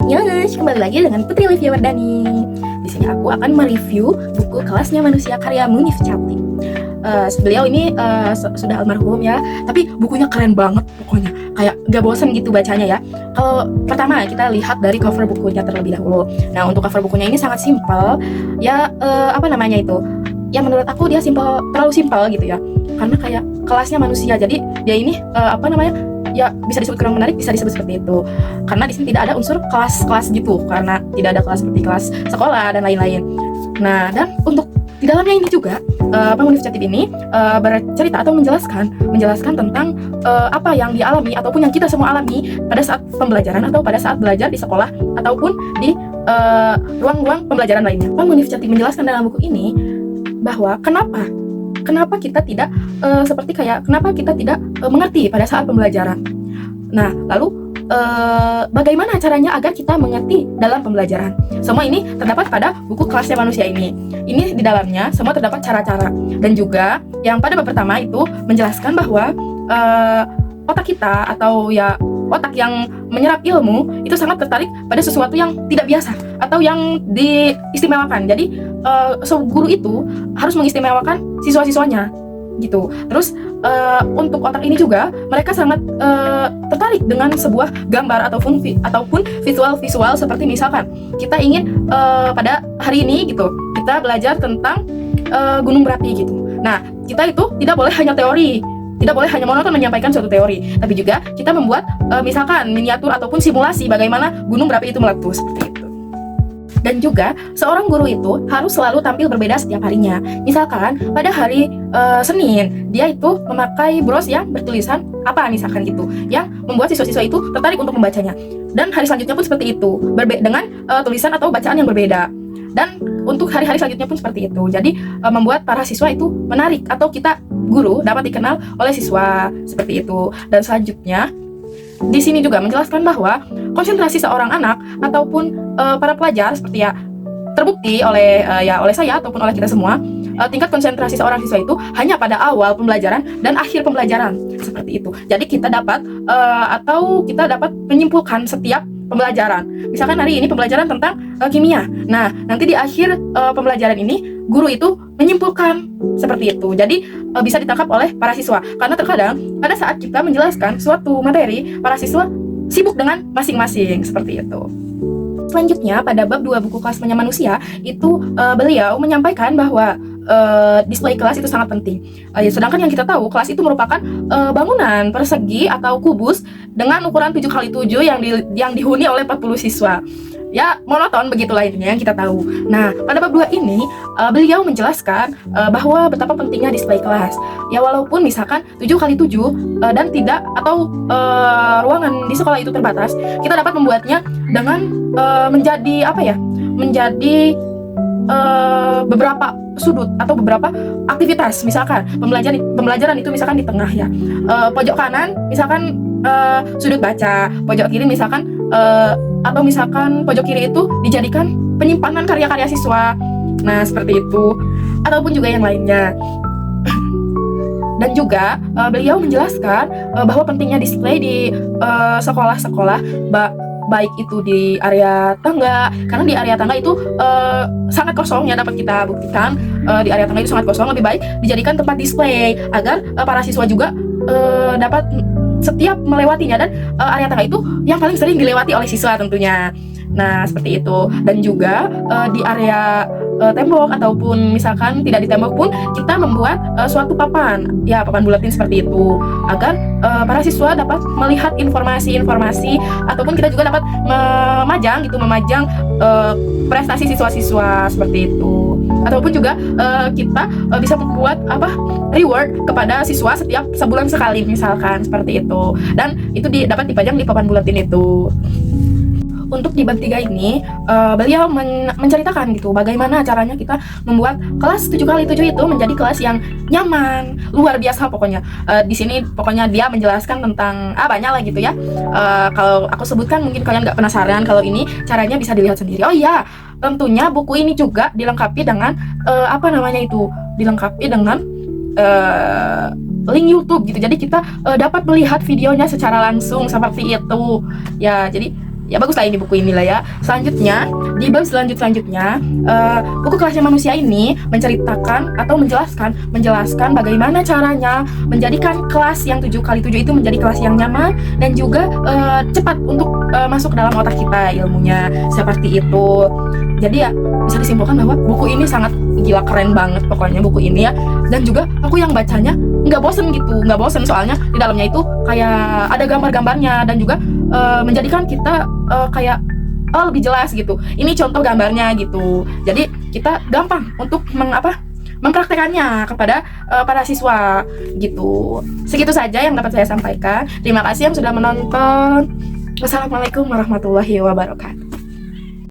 Yes, kembali lagi dengan Putri Livia Wardani. Di sini aku akan mereview buku Kelasnya Manusia karya Munif Chatti. Beliau ini sudah almarhum ya, tapi bukunya keren banget pokoknya. Kayak gak bosan gitu bacanya ya. Kalau pertama kita lihat dari cover bukunya terlebih dahulu. Nah, untuk cover bukunya ini sangat simpel. Ya apa namanya itu? Ya menurut aku dia terlalu simpel gitu ya. Karena kayak kelasnya manusia. Jadi dia ini apa namanya? Ya bisa disebut kurang menarik, bisa disebut seperti itu. Karena di sini tidak ada unsur kelas-kelas gitu, karena tidak ada kelas seperti kelas sekolah dan lain-lain. Nah, dan untuk di dalamnya ini juga Munif Chatti ini bercerita atau menjelaskan tentang apa yang dialami ataupun yang kita semua alami pada saat pembelajaran atau pada saat belajar di sekolah ataupun di ruang-ruang pembelajaran lainnya. Munif Chatti menjelaskan dalam buku ini bahwa kenapa kita tidak kenapa kita tidak mengerti pada saat pembelajaran. Nah, lalu bagaimana caranya agar kita mengerti dalam pembelajaran? Semua ini terdapat pada buku Kelasnya Manusia ini. Ini di dalamnya semua terdapat cara-cara, dan juga yang pada bab pertama itu menjelaskan bahwa otak kita atau ya otak yang menyerap ilmu itu sangat tertarik pada sesuatu yang tidak biasa atau yang diistimewakan. Jadi guru itu harus mengistimewakan siswa-siswanya gitu. Terus untuk otak ini juga mereka sangat tertarik dengan sebuah gambar ataupun visual seperti misalkan kita ingin pada hari ini gitu kita belajar tentang gunung berapi gitu. Nah, kita itu tidak boleh hanya teori, tidak boleh hanya monoton menyampaikan suatu teori, tapi juga kita membuat misalkan miniatur ataupun simulasi bagaimana gunung berapi itu meletus seperti itu. Dan juga seorang guru itu harus selalu tampil berbeda setiap harinya. Misalkan pada hari Senin dia itu memakai bros yang bertulisan apa misalkan gitu, yang membuat siswa-siswa itu tertarik untuk membacanya. Dan hari selanjutnya pun seperti itu, dengan tulisan atau bacaan yang berbeda. Dan untuk hari-hari selanjutnya pun seperti itu. Jadi membuat para siswa itu menarik atau kita guru dapat dikenal oleh siswa seperti itu. Dan selanjutnya di sini juga menjelaskan bahwa konsentrasi seorang anak ataupun para pelajar seperti ya terbukti oleh saya ataupun oleh kita semua, tingkat konsentrasi seorang siswa itu hanya pada awal pembelajaran dan akhir pembelajaran seperti itu. Jadi kita dapat menyimpulkan setiap pembelajaran. Misalkan hari ini pembelajaran tentang kimia. Nah, nanti di akhir pembelajaran ini guru itu menyimpulkan seperti itu. Jadi bisa ditangkap oleh para siswa. Karena terkadang pada saat kita menjelaskan suatu materi, para siswa sibuk dengan masing-masing seperti itu. Selanjutnya pada bab 2 buku Kelasnya Manusia itu beliau menyampaikan bahwa display kelas itu sangat penting. Sedangkan yang kita tahu kelas itu merupakan bangunan persegi atau kubus dengan ukuran 7x7 yang dihuni oleh 40 siswa. Ya monoton begitulah intinya yang kita tahu. Nah, pada bab 2 ini beliau menjelaskan bahwa betapa pentingnya display kelas. Ya walaupun misalkan 7x7 dan tidak atau ruangan di sekolah itu terbatas, kita dapat membuatnya dengan menjadi beberapa sudut atau beberapa aktivitas. Misalkan pembelajaran itu misalkan di tengah ya, pojok kanan misalkan sudut baca, pojok kiri misalkan atau misalkan pojok kiri itu dijadikan penyimpanan karya-karya siswa. Nah, seperti itu. Ataupun juga yang lainnya. Dan juga beliau menjelaskan bahwa pentingnya display di sekolah-sekolah, baik itu di area tangga, karena di area tangga itu sangat kosong ya, dapat kita buktikan di area tangga itu sangat kosong. Lebih baik dijadikan tempat display agar para siswa juga dapat setiap melewatinya, dan area tangga itu yang paling sering dilewati oleh siswa tentunya. Nah, seperti itu. Dan juga di area tembok ataupun misalkan tidak di tembok pun kita membuat suatu papan buletin seperti itu agar para siswa dapat melihat informasi-informasi, ataupun kita juga dapat memajang prestasi siswa-siswa seperti itu. Ataupun juga kita bisa membuat reward kepada siswa setiap sebulan sekali misalkan seperti itu, dan itu dapat dipajang di papan buletin itu. Untuk di bab 3 ini beliau menceritakan gitu bagaimana caranya kita membuat kelas 7x7 itu menjadi kelas yang nyaman, luar biasa pokoknya. Di sini pokoknya dia menjelaskan tentang banyak lah gitu ya. Kalau aku sebutkan mungkin kalian nggak penasaran, kalau ini caranya bisa dilihat sendiri. Oh iya, tentunya buku ini juga dilengkapi dengan link YouTube gitu. Jadi kita dapat melihat videonya secara langsung seperti itu. Ya, jadi Ya bagus lah ini buku inilah ya. Selanjutnya di bab selanjutnya buku kelasnya manusia ini menceritakan atau menjelaskan bagaimana caranya menjadikan kelas yang 7x7 itu menjadi kelas yang nyaman dan juga cepat untuk masuk ke dalam otak kita ilmunya seperti itu. Jadi ya bisa disimpulkan bahwa buku ini sangat gila keren banget pokoknya buku ini ya. Dan juga aku yang bacanya nggak bosen soalnya di dalamnya itu kayak ada gambar-gambarnya dan juga menjadikan kita kayak lebih jelas gitu. Ini contoh gambarnya gitu. Jadi kita gampang untuk mempraktekannya kepada para siswa gitu. Segitu saja yang dapat saya sampaikan. Terima kasih yang sudah menonton. Wassalamualaikum warahmatullahi wabarakatuh.